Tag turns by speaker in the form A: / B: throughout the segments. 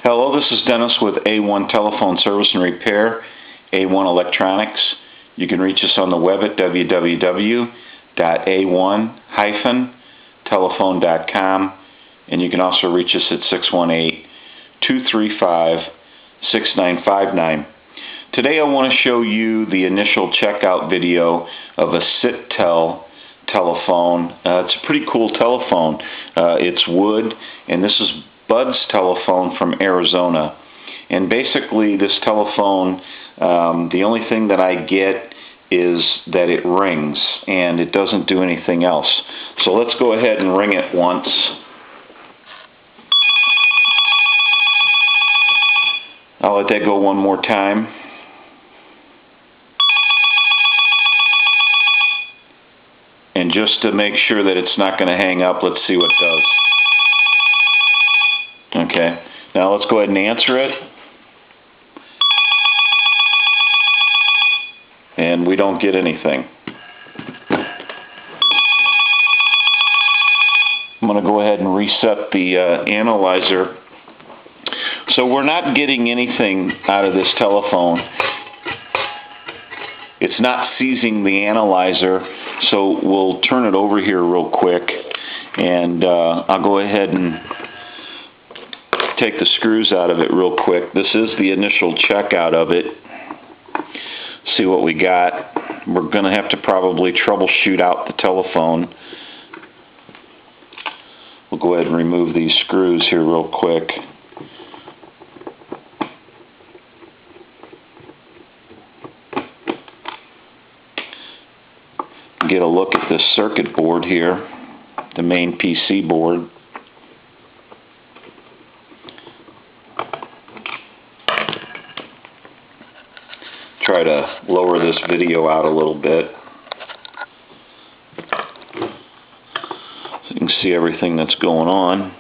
A: Hello, this is Dennis with A1 Telephone Service and Repair, A1 Electronics. You can reach us on the web at www.a1-telephone.com, and you can also reach us at 618-235-6959. Today I want to show you the initial checkout video of a Sitel telephone. It's a pretty cool telephone. It's wood, and this is Bud's telephone from Arizona. And basically this telephone, the only thing that I get is that it rings, and it doesn't do anything else. So let's go ahead and ring it once. I'll let that go one more time. And just to make sure that it's not going to hang up, let's see what it does. Okay, now let's go ahead and answer it. And we don't get anything. I'm going to go ahead and reset the analyzer. So we're not getting anything out of this telephone. It's not seizing the analyzer, so we'll turn it over here real quick, and I'll go ahead and take the screws out of it real quick. This is the initial checkout of it. See what we got. We're going to have to probably troubleshoot out the telephone. We'll go ahead and remove these screws here real quick. Get a look at this circuit board here, the main PC board. Try to lower this video out a little bit so you can see everything that's going on.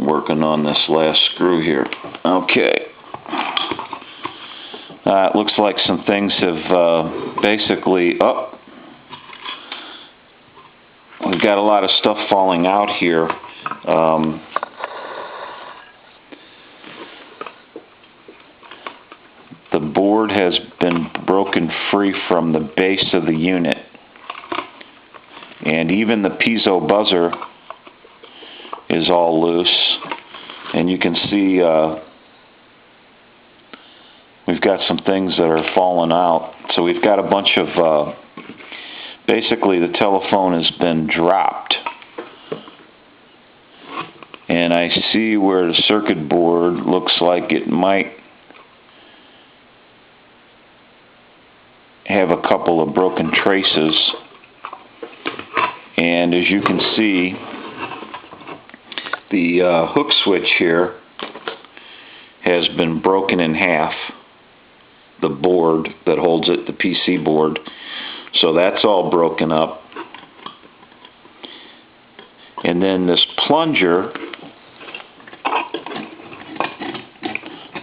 A: Working on this last screw here. Okay. It looks like some things have basically up. We've got a lot of stuff falling out here. The board has been broken free from the base of the unit. And even the piezo buzzer is all loose. And you can see we've got some things that are falling out. So we've got a bunch of basically the telephone has been dropped, and I see where the circuit board looks like it might have a couple of broken traces. And as you can see, the hook switch here has been broken in half, the board that holds it, the PC board. So that's all broken up. And then this plunger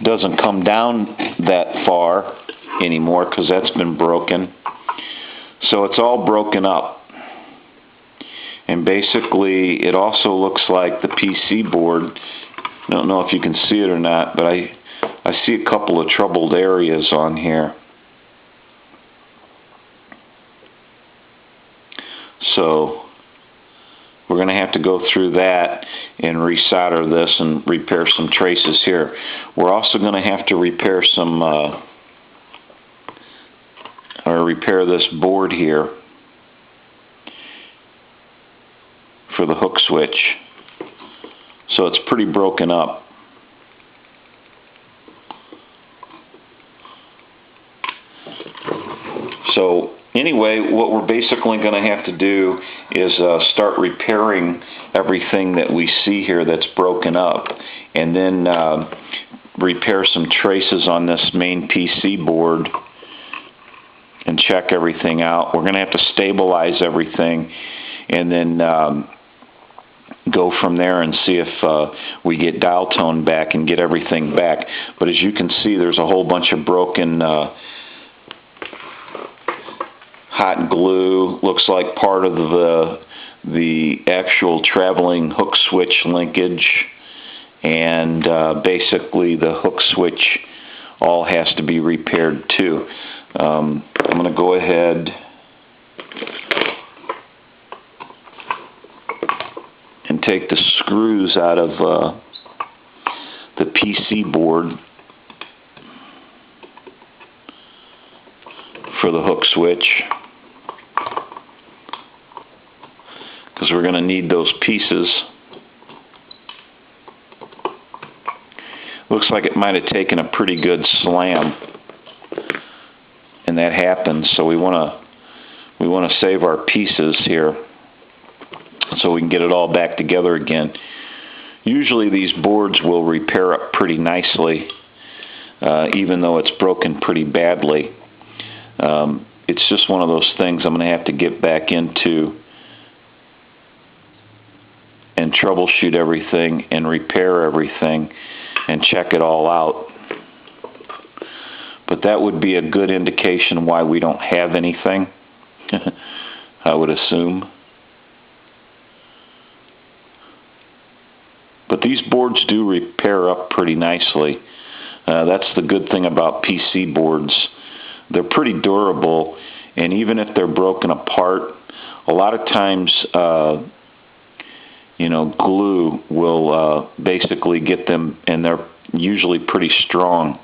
A: doesn't come down that far anymore because that's been broken. So it's all broken up. And basically it also looks like the PC board, I don't know if you can see it or not, but I see a couple of troubled areas on here. So we're going to have to go through that and resolder this and repair some traces here. We're also going to have to repair some, repair this board here for the hook switch. So it's pretty broken up. So anyway, what we're basically going to have to do is start repairing everything that we see here that's broken up, and then repair some traces on this main PC board and check everything out. We're going to have to stabilize everything and then go from there and see if we get dial tone back and get everything back. But as you can see, there's a whole bunch of broken hot glue. Looks like part of the actual traveling hook switch linkage, and basically the hook switch all has to be repaired too. I'm going to go ahead and take the screws out of the PC board for the hook switch, because we're going to need those pieces. Looks like it might have taken a pretty good slam, and that happens. So we want to save our pieces here so we can get it all back together again. Usually these boards will repair up pretty nicely, even though it's broken pretty badly. It's just one of those things I'm going to have to get back into and troubleshoot everything and repair everything and check it all out. But that would be a good indication why we don't have anything, I would assume. But these boards do repair up pretty nicely. That's the good thing about PC boards. They're pretty durable, and even if they're broken apart, a lot of times, glue will basically get them, and they're usually pretty strong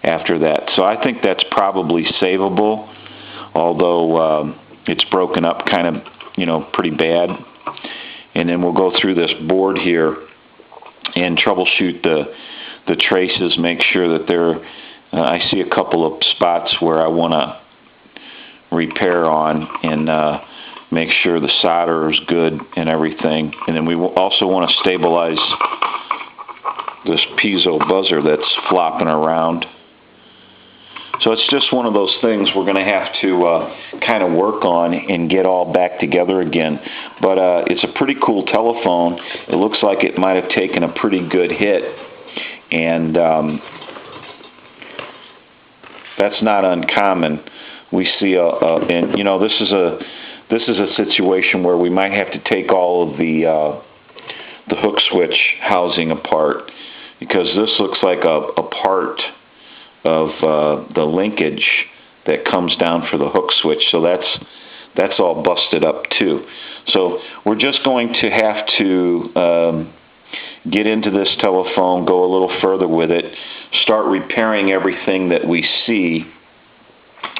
A: after that. So I think that's probably savable, although it's broken up kind of, pretty bad. And then we'll go through this board here and troubleshoot the traces, make sure that they're I see a couple of spots where I want to repair on and make sure the solder is good and everything. And then we also want to stabilize this piezo buzzer that's flopping around. So it's just one of those things we're going to have to kind of work on and get all back together again. But it's a pretty cool telephone. It looks like it might have taken a pretty good hit, and that's not uncommon. We see and this is a situation where we might have to take all of the hook switch housing apart, because this looks like a part of the linkage that comes down for the hook switch. So that's all busted up too. So we're just going to have to get into this telephone, go a little further with it, start repairing everything that we see,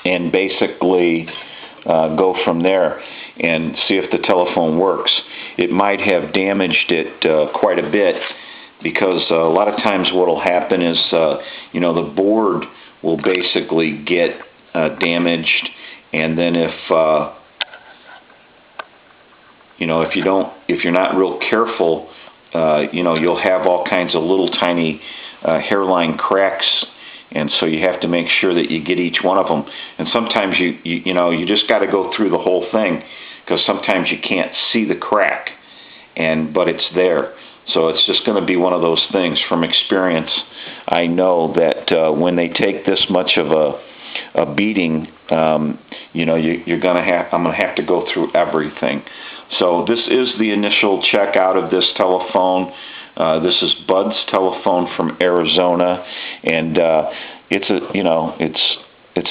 A: and basically go from there and see if the telephone works. It might have damaged it quite a bit, because a lot of times what will happen is the board will basically get damaged, and then if you're not real careful, you'll have all kinds of little tiny hairline cracks, and so you have to make sure that you get each one of them. And sometimes you just got to go through the whole thing, because sometimes you can't see the crack, but it's there. So it's just going to be one of those things. From experience, I know that when they take this much of a beating, I'm going to have to go through everything. So this is the initial check out of this telephone. This is Bud's telephone from Arizona, and it's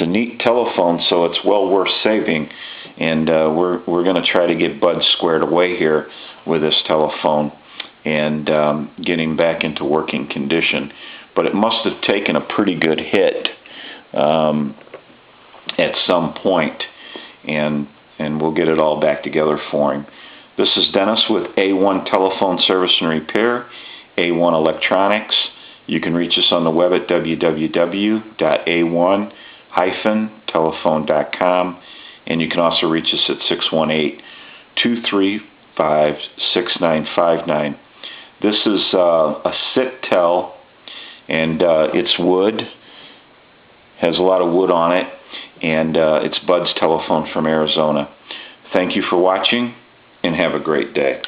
A: a neat telephone, so it's well worth saving. And we're going to try to get Bud squared away here with this telephone and get him back into working condition. But it must have taken a pretty good hit at some point, and we'll get it all back together for him. This is Dennis with A1 Telephone Service and Repair, A1 Electronics. You can reach us on the web at www.a1-telephone.com, and you can also reach us at 618-235-6959. This is a Sitel, and it's wood, has a lot of wood on it, and it's Bud's telephone from Arizona. Thank you for watching, and have a great day.